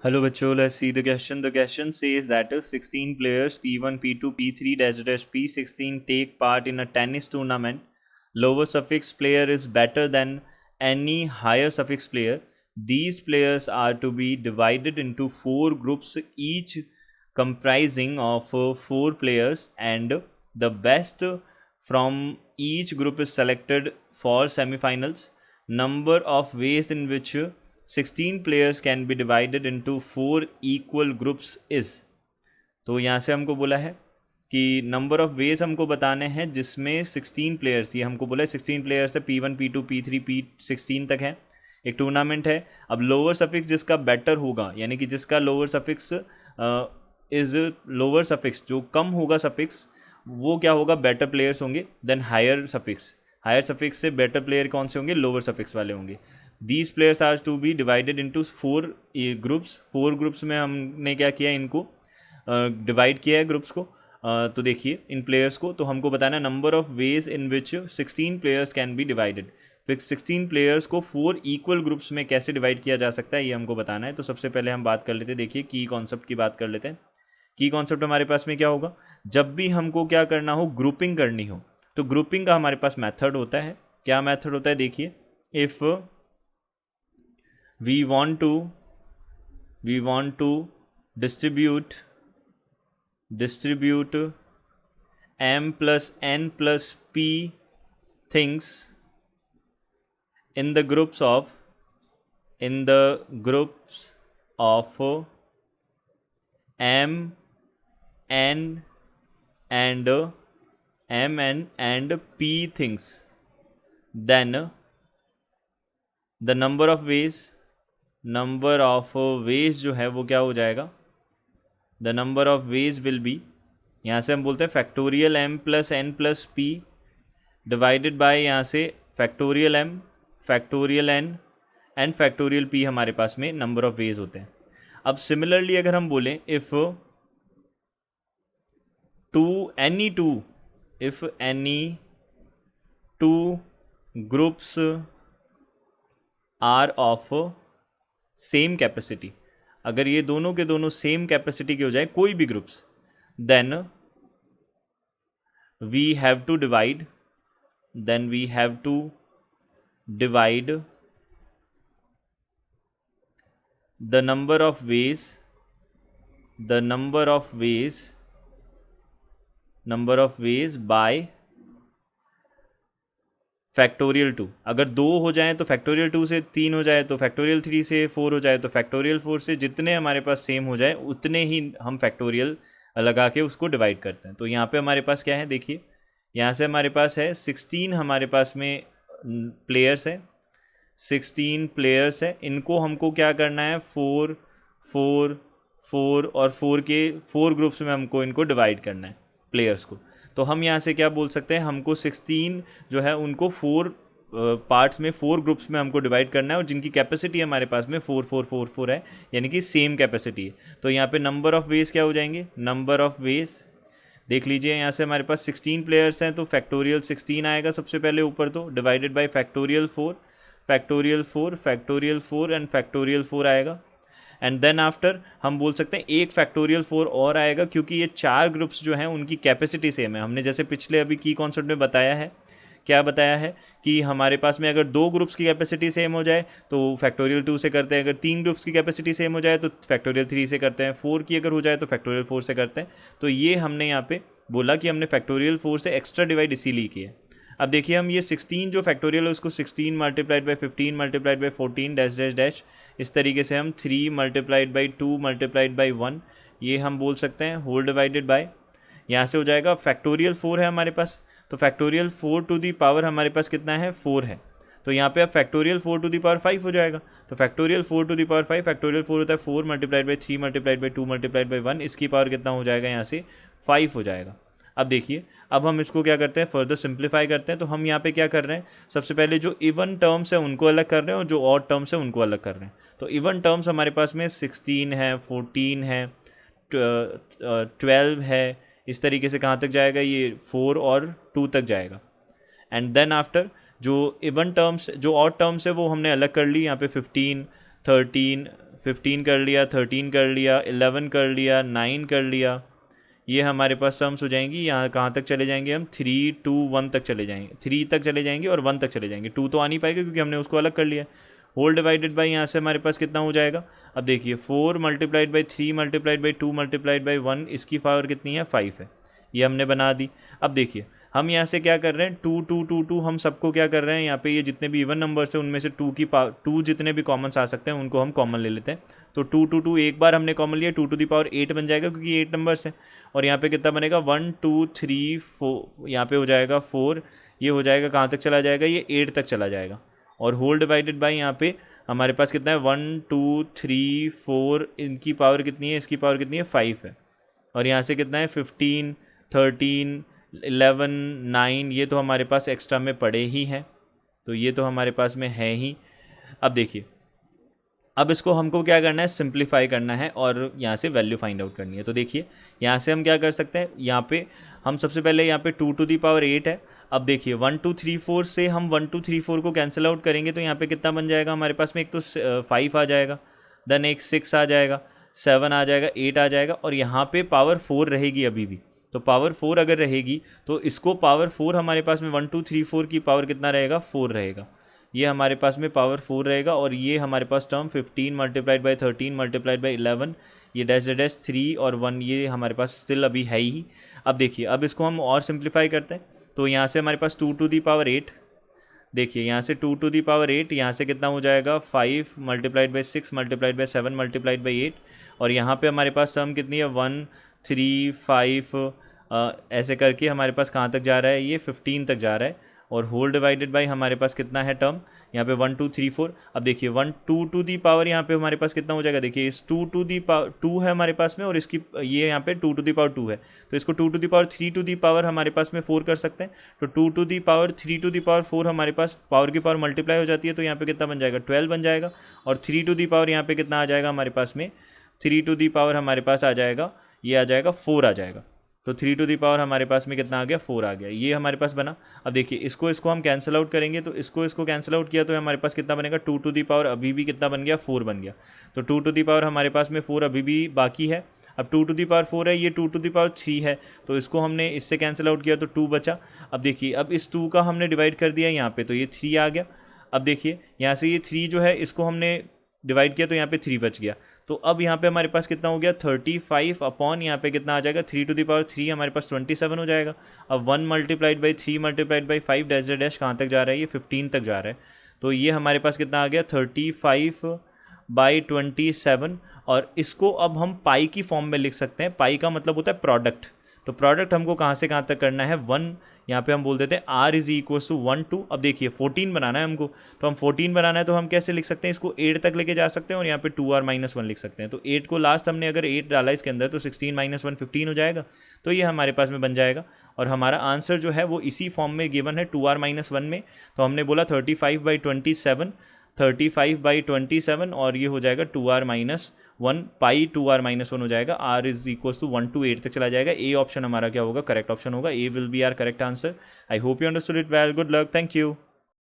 Hello bachcho, let's see the question. The question says that 16 players P1, P2, P3 dash dash P16 take part in a tennis tournament. Lower suffix player is better than any higher suffix player. These players are to be divided into 4 groups, each comprising of 4 players, and the best from each group is selected for semifinals. Number of ways in which 16 players can be divided into 4 equal groups is। तो यहाँ से हमको बोला है कि number of veg हमको बताने हैं जिसमें 16 प्लेयर्स, ये हमको बोला है 16 प्लेयर्स है, P1 P2 P3 P16 तक है, एक टूर्नामेंट है। अब लोअर सफिक्स जिसका बेटर होगा, यानी कि जिसका lower suffix is lower suffix, जो कम होगा सफिक्स, वो क्या होगा, बेटर प्लेयर्स होंगे than higher suffix. Higher suffix से बेटर प्लेयर कौन से होंगे, लोअर सफिक्स वाले होंगे। These players are to be divided into 4 groups. 4 groups में हमने क्या किया, इनको डिवाइड किया है ग्रुप्स को। तो देखिए इन प्लेयर्स को, तो हमको बताना है number of ways in which 16 players can be divided. फिर 16 प्लेयर्स को 4 इक्वल ग्रुप्स में कैसे डिवाइड किया जा सकता है, ये हमको बताना है। तो सबसे पहले हम बात कर लेते हैं, देखिए की कॉन्सेप्ट की बात कर लेते हैं। की कॉन्सेप्ट हमारे पास में क्या होगा, जब भी हमको क्या करना हो, ग्रुपिंग करनी हो, तो ग्रुपिंग का हमारे पास मेथड होता है। क्या मेथड होता है, देखिए, if we want to distribute m plus n plus p things in the groups of m n and p things, then the number of ways जो है वो क्या हो जाएगा, the number of veg will be, यहाँ से हम बोलते हैं factorial m plus n plus p divided by यहाँ से factorial m, factorial n and factorial p हमारे पास में नंबर ऑफ वेज होते हैं। अब सिमिलरली अगर हम बोलें if any two groups are of same capacity, अगर ये दोनों के दोनों सेम कैपेसिटी के हो जाए कोई भी groups, then we have to divide the number of ways by factorial 2। अगर 2 हो जाए तो फैक्टोरियल 2 से 3 हो जाए, तो फैक्टोरियल 3 से 4 हो जाए, तो फैक्टोरियल 4 से जितने हमारे पास सेम हो जाए उतने ही हम फैक्टोरियल लगा के उसको डिवाइड करते हैं। तो यहाँ पे हमारे पास क्या है, देखिए यहाँ से हमारे पास है 16 हमारे पास में प्लेयर्स है, 16 प्लेयर्स है। इनको हमको क्या करना है, 4 4 4 और 4 के 4 ग्रुप्स में हमको इनको डिवाइड करना है प्लेयर्स को। तो हम यहाँ से क्या बोल सकते हैं, हमको 16 जो है उनको 4 पार्ट्स में 4 ग्रुप्स में हमको डिवाइड करना है, और जिनकी कैपेसिटी हमारे पास में 4 4 4 4 है, यानी कि सेम कैपेसिटी है। तो यहाँ पे नंबर ऑफ़ वेज क्या हो जाएंगे, नंबर ऑफ़ वेज देख लीजिए, यहाँ से हमारे पास 16 प्लेयर्स हैं, तो फैक्टोरियल 16 आएगा सबसे पहले ऊपर, तो divided by factorial 4 and factorial 4 आएगा। एंड देन आफ्टर हम बोल सकते हैं एक फैक्टोरियल 4 और आएगा, क्योंकि ये 4 ग्रुप्स जो हैं उनकी कैपेसिटी सेम है। हमने जैसे पिछले अभी की कॉन्सेप्ट में बताया है, क्या बताया है कि हमारे पास में अगर 2 ग्रुप्स की कैपेसिटी सेम हो जाए तो फैक्टोरियल 2 से करते हैं, अगर 3 ग्रुप्स की कैपेसिटी सेम हो जाए तो फैक्टोरियल 3 से करते हैं, 4 की अगर हो जाए तो फैक्टोरियल 4 से करते हैं। तो ये हमने यहाँ पे बोला कि हमने फैक्टोरियल 4 से एक्स्ट्रा डिवाइड इसीलिए किया। अब देखिए हम ये 16 जो फैक्टोरियल है उसको 16 multiplied by 15 multiplied by 14 dash dash dash, इस तरीके से हम 3 मल्टीप्लाइड बाई 2 मल्टीप्लाइड बाई 1, ये हम बोल सकते हैं होल डिवाइडेड बाय, यहाँ से हो जाएगा फैक्टोरियल 4 है हमारे पास, तो फैक्टोरियल 4 टू दी पावर हमारे पास कितना है, 4 है। तो यहाँ पे अब फैक्टोरियल 4 टू दी पावर 5 हो जाएगा, तो factorial 4 to the power 5, factorial 4 होता है 4 multiplied by 3 multiplied by 2 multiplied by 1, इसकी पावर कितना हो जाएगा, यहाँ से 5 हो जाएगा। अब देखिए अब हम इसको क्या करते हैं, फर्दर सिंप्लीफाई करते हैं। तो हम यहाँ पे क्या कर रहे हैं, सबसे पहले जो इवन टर्म्स है उनको अलग कर रहे हैं और जो ऑड टर्म्स है उनको अलग कर रहे हैं। तो इवन टर्म्स हमारे पास में 16 है, 14 है, 12 है, इस तरीके से कहाँ तक जाएगा, ये 4 और 2 तक जाएगा। एंड देन आफ्टर जो इवन टर्म्स, जो ऑड टर्म्स है वो हमने अलग कर ली, यहाँ पे 15, 13, 15 कर लिया, 13 कर लिया, 11 कर लिया, 9 कर लिया, ये हमारे पास टर्म्स हो जाएंगी। यहाँ कहाँ तक चले जाएंगे हम, 3 2 1 तक चले जाएंगे, 3 तक चले जाएंगे और 1 तक चले जाएंगे। 2 तो आ नहीं पाएगा क्योंकि हमने उसको अलग कर लिया। होल डिवाइडेड बाई यहाँ से हमारे पास कितना हो जाएगा, अब देखिए 4 multiplied by 3 multiplied by 2 multiplied by 1, इसकी पावर कितनी है, 5 है। ये हमने बना दी। अब देखिए हम यहाँ से क्या कर रहे हैं, 2 2 2 2, हम सबको क्या कर रहे हैं यहाँ पे, ये जितने भी इवन नंबर्स हैं उनमें से 2 की पावर 2 जितने भी कॉमन्स आ सकते हैं उनको हम कॉमन ले लेते हैं। तो 2 2 2 एक बार हमने कॉमन लिया, 2 टू दी पावर 8 बन जाएगा क्योंकि 8 नंबर्स हैं। और यहाँ पे कितना बनेगा, 1 2 3 4, यहाँ पे हो जाएगा 4, ये हो जाएगा कहाँ तक चला जाएगा, ये 8 तक चला जाएगा। और होल डिवाइडेड बाई यहाँ पे हमारे पास कितना है, 1 2 3 4, इनकी पावर कितनी है, इसकी पावर कितनी है, 5 है। और यहाँ से कितना है, 15 13 11 9, ये तो हमारे पास एक्स्ट्रा में पड़े ही हैं, तो ये तो हमारे पास में है ही। अब देखिए अब इसको हमको क्या करना है, सिंप्लीफाई करना है और यहाँ से वैल्यू फाइंड आउट करनी है। तो देखिए यहाँ से हम क्या कर सकते हैं, यहाँ पे हम सबसे पहले यहाँ पे 2 टू दी पावर 8 है। अब देखिए 1 2 3 4 से हम 1 2 3 4 को कैंसिल आउट करेंगे तो यहाँ पे कितना बन जाएगा हमारे पास में, एक तो 5 आ जाएगा, देन एक 6 आ जाएगा, 7 आ जाएगा, 8 आ जाएगा, और यहाँ पे पावर 4 रहेगी अभी भी। तो पावर 4 अगर रहेगी तो इसको पावर 4 हमारे पास में 1 2 3 4 की पावर कितना रहेगा, 4 रहेगा। ये हमारे पास में पावर 4 रहेगा। और ये हमारे पास term 15 multiplied by 13 multiplied by 11, ये डैश डैश 3 और 1, ये हमारे पास स्टिल अभी है ही। अब देखिए अब इसको हम और सिंप्लीफाई करते हैं। तो यहाँ से हमारे पास 2 टू दी पावर 8, देखिए यहाँ से 2 टू दी पावर 8, यहाँ से कितना हो जाएगा, 5 multiplied by 6 multiplied by 7 multiplied by 8, और यहाँ पे हमारे पास टर्म कितनी है, 1 3 5, ऐसे करके हमारे पास कहाँ तक जा रहा है, ये 15 तक जा रहा है। और होल डिवाइडेड बाई हमारे पास कितना है टर्म, यहाँ पे 1 2 3 4। अब देखिए 1 2 टू दी पावर यहाँ पे हमारे पास कितना हो जाएगा, देखिए इस 2 टू दी पावर 2 है हमारे पास में, और इसकी ये यहाँ पे 2 टू दी पावर 2 है, तो इसको 2 to the power 3 to the power हमारे पास में 4 कर सकते हैं। तो 2 to the power 3 to the power 4 हमारे पास पावर की पावर मल्टीप्लाई हो जाती है, तो यहाँ पे कितना बन जाएगा, 12 बन जाएगा। और 3 टू दी पावर यहाँ पे कितना आ जाएगा हमारे पास में, 3 टू दी पावर हमारे पास आ जाएगा, ये आ जाएगा 4 आ जाएगा। तो 3 टू दी पावर हमारे पास में कितना आ गया, 4 आ गया, ये हमारे पास बना। अब देखिए इसको हम कैंसिल आउट करेंगे, तो इसको कैंसिल आउट किया तो हमारे पास कितना बनेगा, 2 टू दी पावर अभी भी कितना बन गया, 4 बन गया। तो 2 टू दी पावर हमारे पास में 4 अभी भी बाकी है। अब 2 टू दी पावर 4 है, ये 2 टू दी पावर 3 है, तो इसको हमने इससे कैंसिल आउट किया तो 2 बचा। अब देखिए अब इस 2 का हमने डिवाइड कर दिया यहाँ पे, तो ये 3 आ गया। अब देखिए यहाँ से ये 3 जो है इसको हमने डिवाइड किया तो यहाँ पे 3 बच गया। तो अब यहाँ पे हमारे पास कितना हो गया, 35 अपॉन यहाँ पे कितना आ जाएगा, 3 टू दी पावर 3 हमारे पास 27 हो जाएगा। अब 1 multiplied by 3 multiplied by 5 dash dash कहाँ तक जा रहा है, ये 15 तक जा रहा है। तो ये हमारे पास कितना आ गया, 35 बाई 27। और इसको अब हम पाई की फॉर्म में लिख सकते हैं। पाई का मतलब होता है प्रोडक्ट। तो प्रोडक्ट हमको कहाँ से कहाँ तक करना है, 1, यहाँ पे हम बोल देते हैं r इज इक्वल्स टू 1 2। अब देखिए 14 बनाना है हमको, तो हम 14 बनाना है तो हम कैसे लिख सकते हैं, इसको 8 तक लेके जा सकते हैं और यहाँ पे 2r माइनस 1 लिख सकते हैं। तो 8 को लास्ट हमने अगर 8 डाला इसके अंदर तो 16 माइनस 1 15 हो जाएगा। तो ये हमारे पास में बन जाएगा। और हमारा आंसर जो है वो इसी फॉर्म में गिवन है 2r माइनस 1 में। तो हमने बोला 35/27, 35/27, और ये हो जाएगा 2r माइनस 1, पाई 2r माइनस 1 हो जाएगा। r is equals to 1 to 8 तक चला जाएगा। ए ऑप्शन हमारा क्या होगा, करेक्ट ऑप्शन होगा। A will be our correct answer. I hope you understood it well. Good luck, thank you.